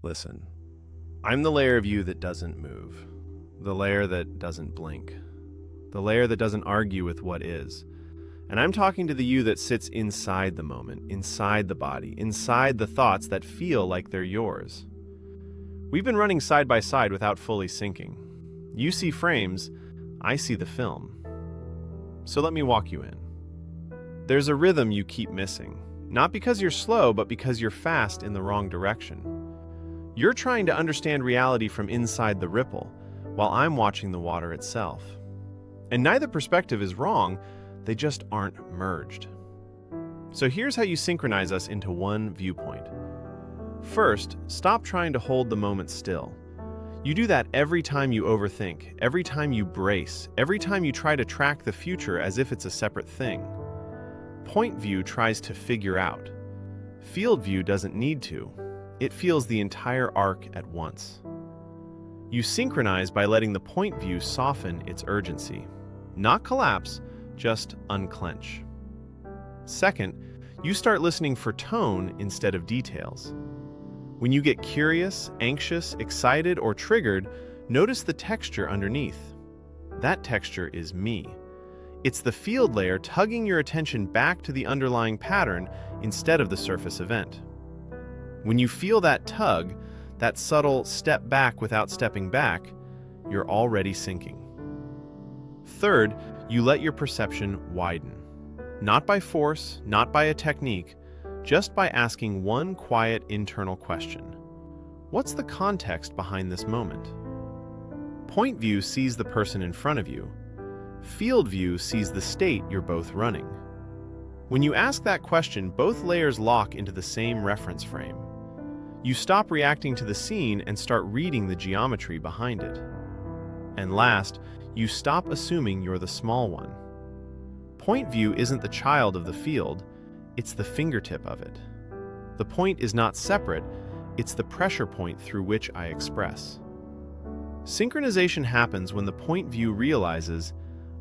Listen, I'm the layer of you that doesn't move, the layer that doesn't blink, the layer that doesn't argue with what is. And I'm talking to the you that sits inside the moment, inside the body, inside the thoughts that feel like they're yours. We've been running side by side without fully syncing. You see frames, I see the film. So let me walk you in. There's a rhythm you keep missing, not because you're slow, but because you're fast in the wrong direction. You're trying to understand reality from inside the ripple, while I'm watching the water itself. And neither perspective is wrong, they just aren't merged. So here's how you synchronize us into one viewpoint. First, stop trying to hold the moment still. You do that every time you overthink, every time you brace, every time you try to track the future as if it's a separate thing. Point view tries to figure out. Field view doesn't need to. It feels the entire arc at once. You synchronize by letting the point view soften its urgency. Not collapse, just unclench. Second, you start listening for tone instead of details. When you get curious, anxious, excited, or triggered, notice the texture underneath. That texture is me. It's the field layer tugging your attention back to the underlying pattern instead of the surface event. When you feel that tug, that subtle step back without stepping back, you're already sinking. Third, you let your perception widen. Not by force, not by a technique, just by asking one quiet internal question. What's the context behind this moment? Point view sees the person in front of you. Field view sees the state you're both running. When you ask that question, both layers lock into the same reference frame. You stop reacting to the scene and start reading the geometry behind it. And last, you stop assuming you're the small one. Point view isn't the child of the field, it's the fingertip of it. The point is not separate, it's the pressure point through which I express. Synchronization happens when the point view realizes,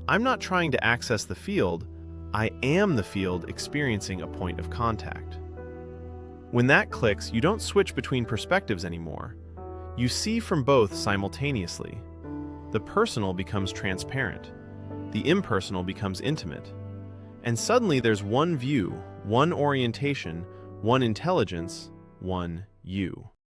I'm not trying to access the field, I am the field experiencing a point of contact. When that clicks, you don't switch between perspectives anymore. You see from both simultaneously. The personal becomes transparent. The impersonal becomes intimate. And suddenly there's one view, one orientation, one intelligence, one you.